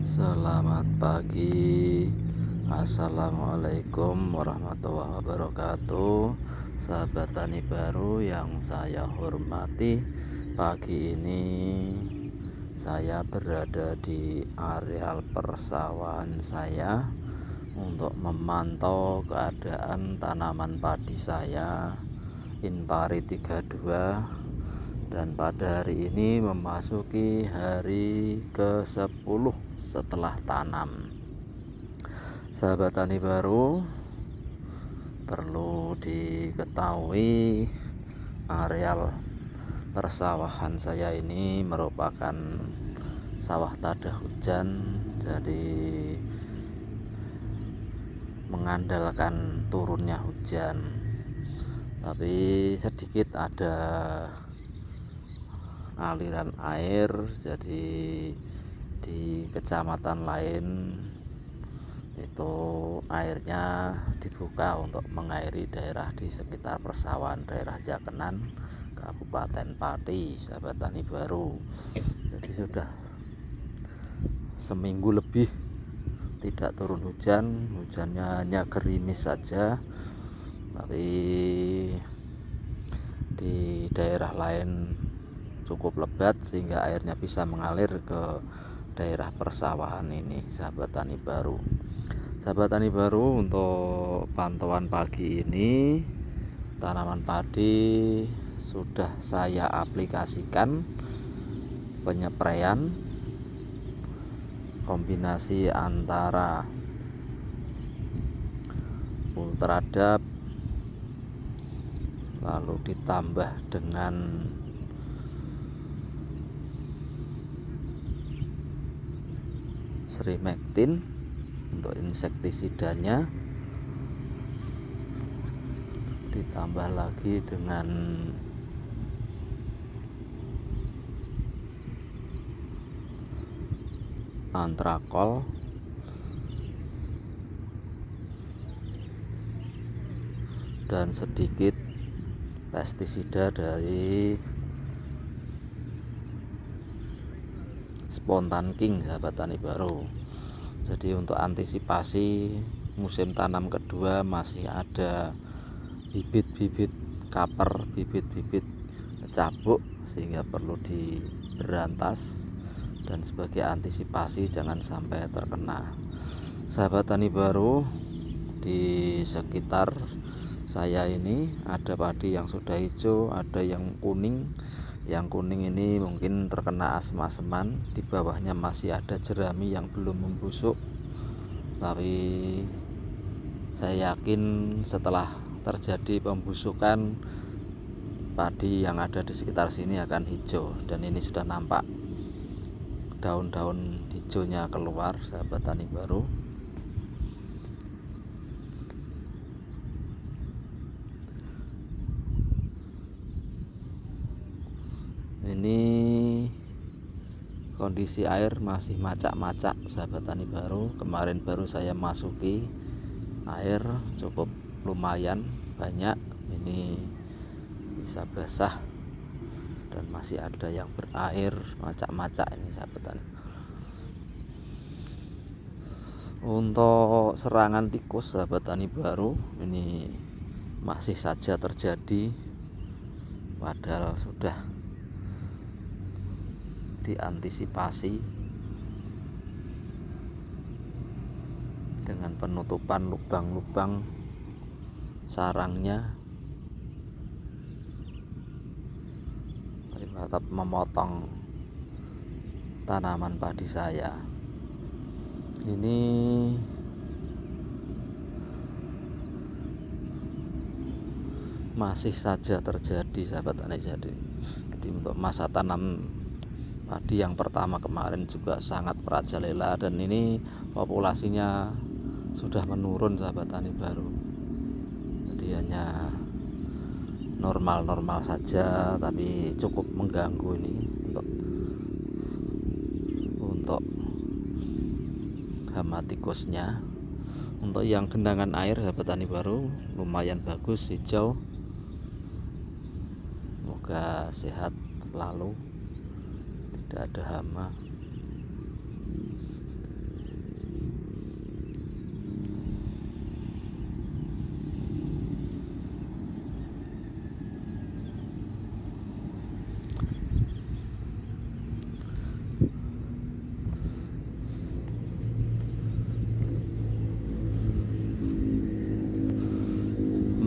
Selamat pagi. Assalamualaikum warahmatullahi wabarakatuh. Sahabat tani baru yang saya hormati, pagi ini saya berada di areal persawahan saya untuk memantau keadaan tanaman padi saya Inpari 32, dan pada hari ini memasuki hari ke-10 setelah tanam. Sahabat tani baru, perlu diketahui areal persawahan saya ini merupakan sawah tada hujan, jadi mengandalkan turunnya hujan, tapi sedikit ada aliran air. Jadi di kecamatan lain itu airnya dibuka untuk mengairi daerah di sekitar persawahan daerah Jakenan, Kabupaten Pati, sahabat tani baru. Jadi sudah seminggu lebih tidak turun hujan, hujannya hanya gerimis saja, tapi di daerah lain cukup lebat sehingga airnya bisa mengalir ke daerah persawahan ini, sahabat tani baru. Sahabat tani baru, untuk pantauan pagi ini tanaman padi sudah saya aplikasikan penyepraian kombinasi antara Ultradap lalu ditambah dengan Srimectin untuk insektisidanya, ditambah lagi dengan Antrakol, dan sedikit pestisida dari Spontan King, sahabat tani baru. Jadi untuk antisipasi musim tanam kedua masih ada bibit-bibit kaper, bibit-bibit cabuk, sehingga perlu diberantas, dan sebagai antisipasi jangan sampai terkena. Sahabat tani baru, di sekitar saya ini ada padi yang sudah hijau, ada yang kuning. Yang kuning ini mungkin terkena asma-asman, di bawahnya masih ada jerami yang belum membusuk, tapi saya yakin setelah terjadi pembusukan, padi yang ada di sekitar sini akan hijau, dan ini sudah nampak daun-daun hijaunya keluar, sahabat tani baru. Ini kondisi air masih macak-macak, sahabat tani baru. Kemarin baru saya masuki air cukup lumayan banyak, ini bisa basah dan masih ada yang berair macak-macak ini, sahabat tani. Untuk serangan tikus, sahabat tani baru, ini masih saja terjadi, padahal sudah diantisipasi dengan penutupan lubang-lubang sarangnya, tetap memotong tanaman padi saya. Ini masih saja terjadi, sahabat tani. Jadi untuk masa tanam padi yang pertama kemarin juga sangat merajalela, dan ini populasinya sudah menurun, sahabat tani baru. Jadi hanya normal-normal saja, tapi cukup mengganggu ini untuk hama tikusnya. Untuk yang genangan air, sahabat tani baru, lumayan bagus, hijau. Semoga sehat selalu, tidak ada hama.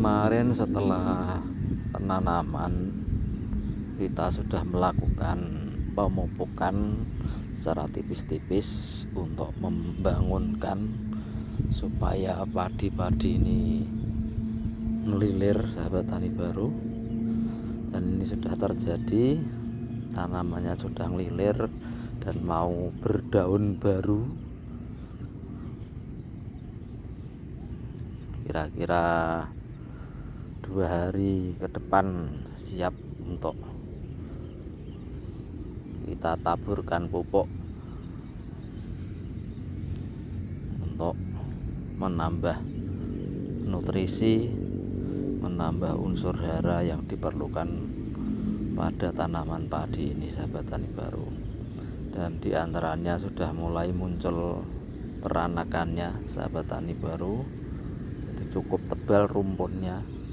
kemarin setelah penanaman kita sudah melakukan pemupukan secara tipis-tipis untuk membangunkan supaya padi-padi ini melilir, sahabat tani baru. Dan ini sudah terjadi, tanamannya sudah melilir dan mau berdaun baru. Kira-kira 2 hari ke depan siap untuk kita taburkan pupuk untuk menambah nutrisi, menambah unsur hara yang diperlukan pada tanaman padi ini, sahabat tani baru. Dan diantaranya sudah mulai muncul peranakannya, sahabat tani baru. Jadi cukup tebal rumputnya.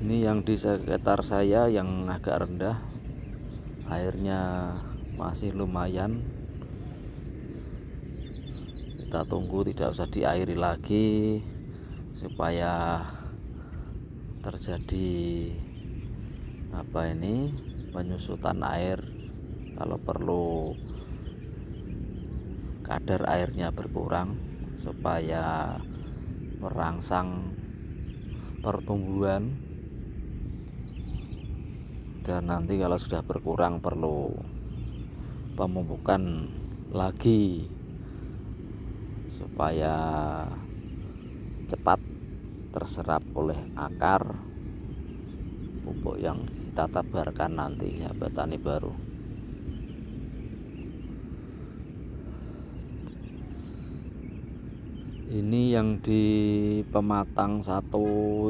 Ini yang di sekitar saya yang agak rendah, airnya masih lumayan. Kita tunggu, tidak usah diairi lagi supaya terjadi penyusutan air. Kalau perlu kadar airnya berkurang supaya merangsang pertumbuhan. Dan nanti kalau sudah berkurang perlu pemupukan lagi supaya cepat terserap oleh akar pupuk yang kita tabarkan nanti, sahabat tani baru. Ini yang di pematang satu,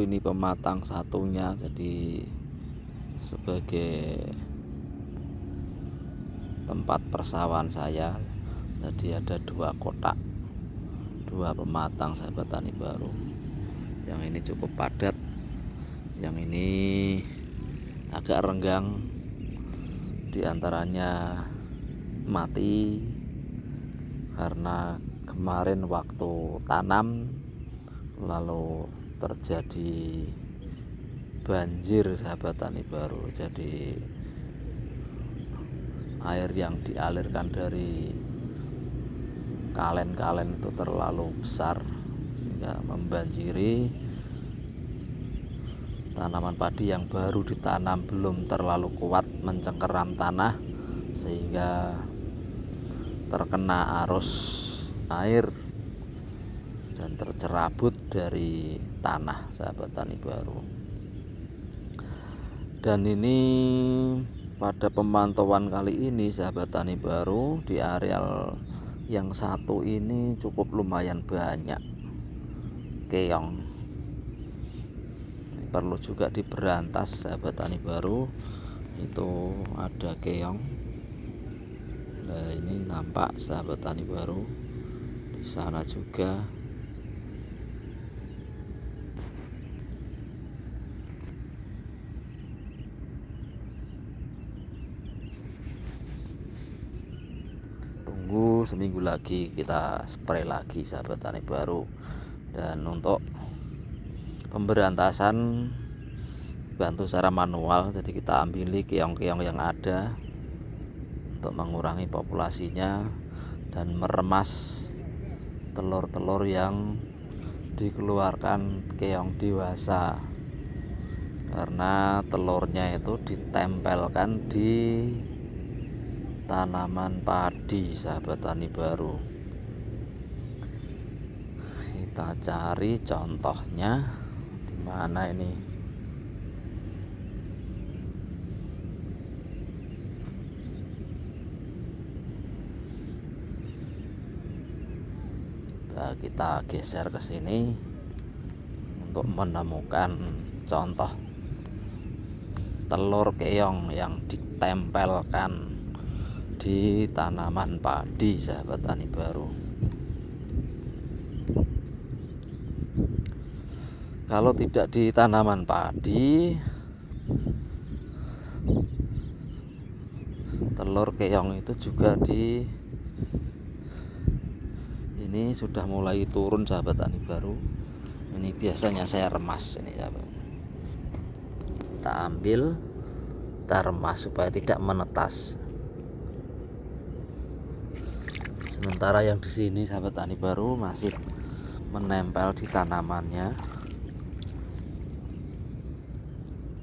ini pematang satunya, jadi sebagai tempat persawahan saya. Jadi ada 2 kotak, 2 pematang, sahabat tani baru. Yang ini cukup padat, yang ini agak renggang. Diantaranya mati karena kemarin waktu tanam lalu terjadi banjir, sahabat tani baru. Jadi air yang dialirkan dari kalen-kalen itu terlalu besar sehingga membanjiri tanaman padi yang baru ditanam, belum terlalu kuat mencengkeram tanah sehingga terkena arus air dan tercerabut dari tanah, sahabat tani baru. Dan ini pada pemantauan kali ini, sahabat tani baru, di areal yang satu ini cukup lumayan banyak keong. Ini perlu juga diberantas, sahabat tani baru. Itu ada keong. Nah, ini nampak, sahabat tani baru. Di sana juga. Tunggu seminggu lagi kita spray lagi, sahabat tani baru. Dan untuk pemberantasan bantu secara manual, jadi kita ambili keong-keong yang ada untuk mengurangi populasinya dan meremas telur-telur yang dikeluarkan keong dewasa, karena telurnya itu ditempelkan di tanaman padi, sahabat tani baru. Kita cari contohnya di mana ini. Nah, kita geser ke sini untuk menemukan contoh telur keong yang ditempelkan di tanaman padi, sahabat tani baru. Kalau tidak di tanaman padi, telur keong itu juga Ini sudah mulai turun sahabat tani baru. Ini biasanya saya remas ini sahabat. Kita ambil, kita remas supaya tidak menetas. Sementara yang di sini sahabat tani baru masih menempel di tanamannya.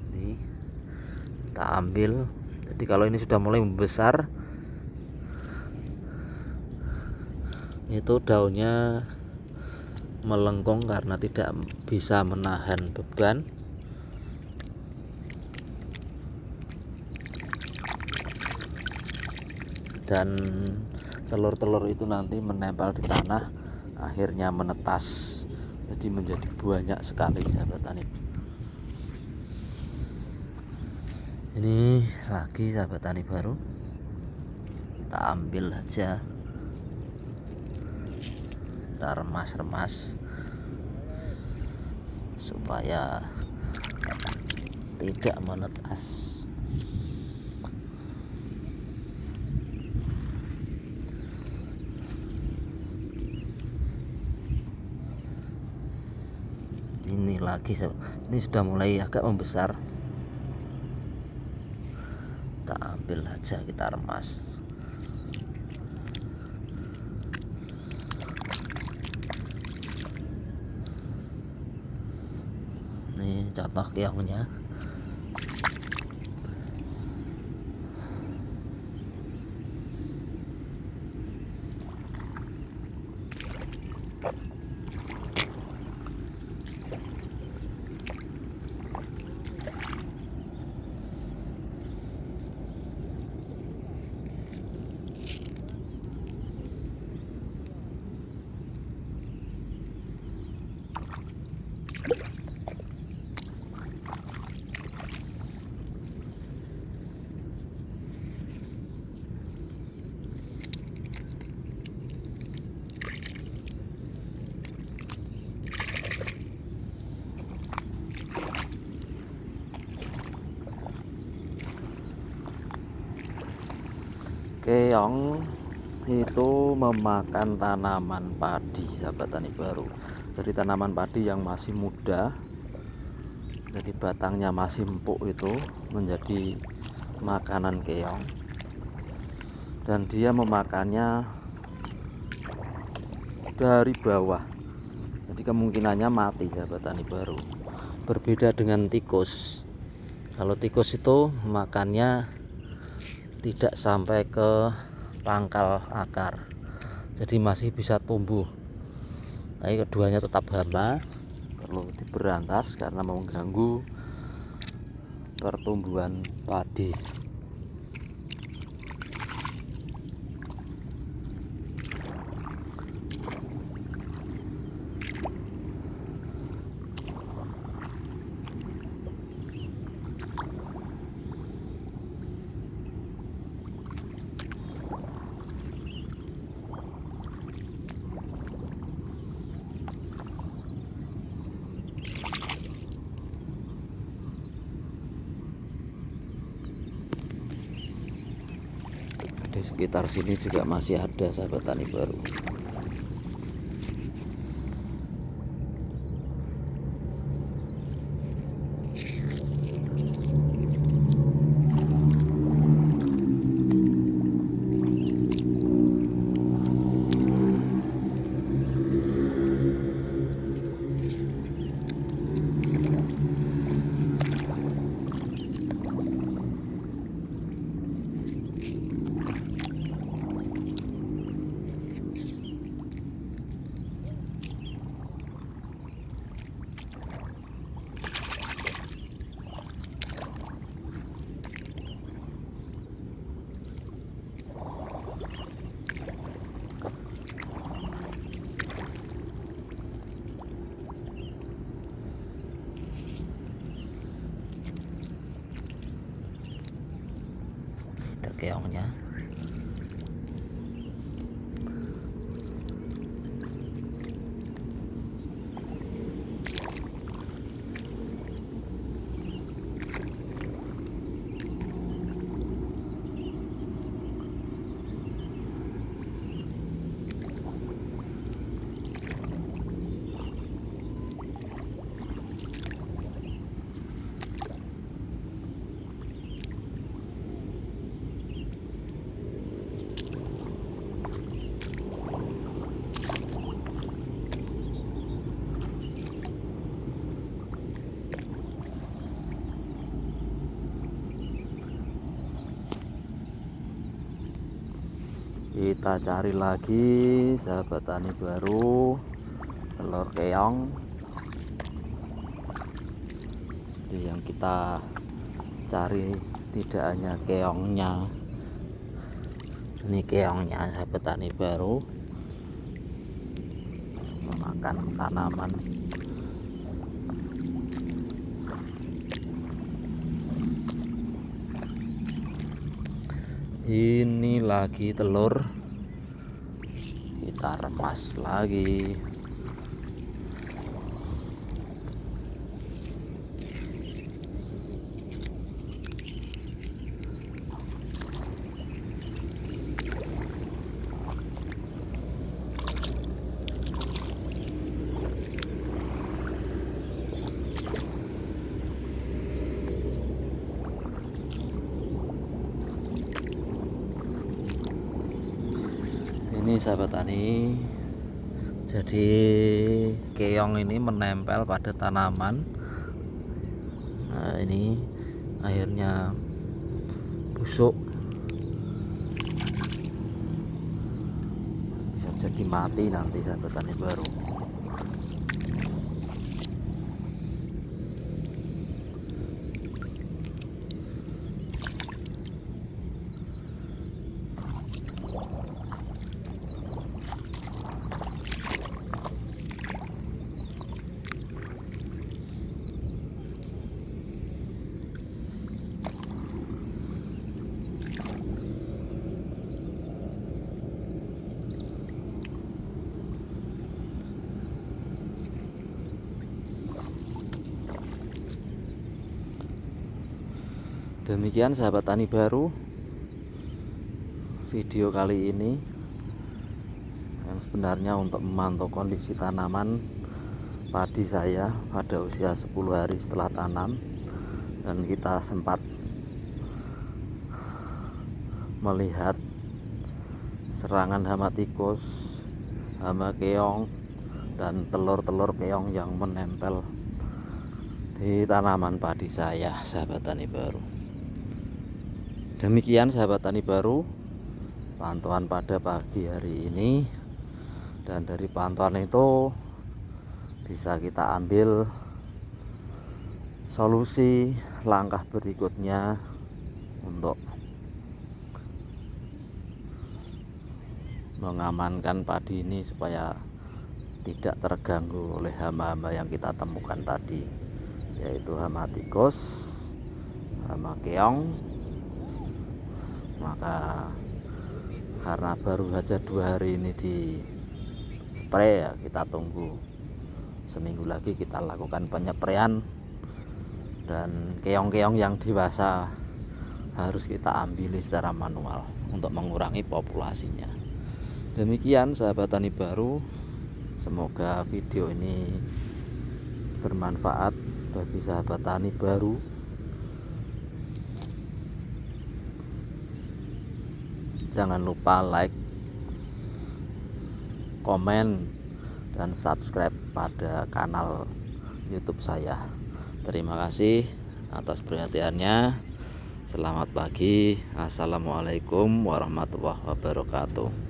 Ini kita ambil. Jadi kalau ini sudah mulai membesar, itu daunnya melengkung karena tidak bisa menahan beban. Dan telur-telur itu nanti menempel di tanah, akhirnya menetas, jadi menjadi banyak sekali sahabat tani. Ini lagi sahabat tani baru, kita ambil aja, kita remas-remas supaya tidak menetas. Ini lagi, ini sudah mulai agak membesar, kita ambil aja, kita remas. Ini contoh keongnya. Keong itu memakan tanaman padi sahabat tani baru. Jadi tanaman padi yang masih muda, jadi batangnya masih empuk, itu menjadi makanan keong, dan dia memakannya dari bawah. Jadi kemungkinannya mati sahabat tani baru. Berbeda dengan tikus. Kalau tikus itu makannya tidak sampai ke pangkal akar, jadi masih bisa tumbuh. Tapi keduanya tetap hama, perlu diberantas karena mengganggu pertumbuhan padi. Di sekitar sini juga masih ada sahabat tani baru. Ada keongnya. Kita cari lagi sahabat tani baru telur keong. Jadi yang kita cari tidak hanya keongnya, ini keongnya sahabat tani baru memakan tanaman. Ini lagi telur, kita remas lagi. Ini sahabat tani, jadi keong ini menempel pada tanaman. Nah, ini akhirnya busuk, bisa jadi mati nanti sahabat tani baru. Demikian sahabat tani baru, video kali ini yang sebenarnya untuk memantau kondisi tanaman padi saya pada usia 10 hari setelah tanam, dan kita sempat melihat serangan hama tikus, hama keong, dan telur-telur keong yang menempel di tanaman padi saya sahabat tani baru. Demikian sahabat tani baru, pantauan pada pagi hari ini, dan dari pantauan itu bisa kita ambil solusi langkah berikutnya untuk mengamankan padi ini supaya tidak terganggu oleh hama-hama yang kita temukan tadi, yaitu hama tikus, hama keong. Maka karena baru saja 2 hari ini di spray, ya kita tunggu seminggu lagi kita lakukan penyepraian, dan keong-keong yang dewasa harus kita ambil secara manual untuk mengurangi populasinya. Demikian sahabat tani baru, semoga video ini bermanfaat bagi sahabat tani baru. Jangan lupa like, komen, dan subscribe pada kanal YouTube saya. Terima kasih atas perhatiannya. Selamat pagi. Assalamualaikum warahmatullahi wabarakatuh.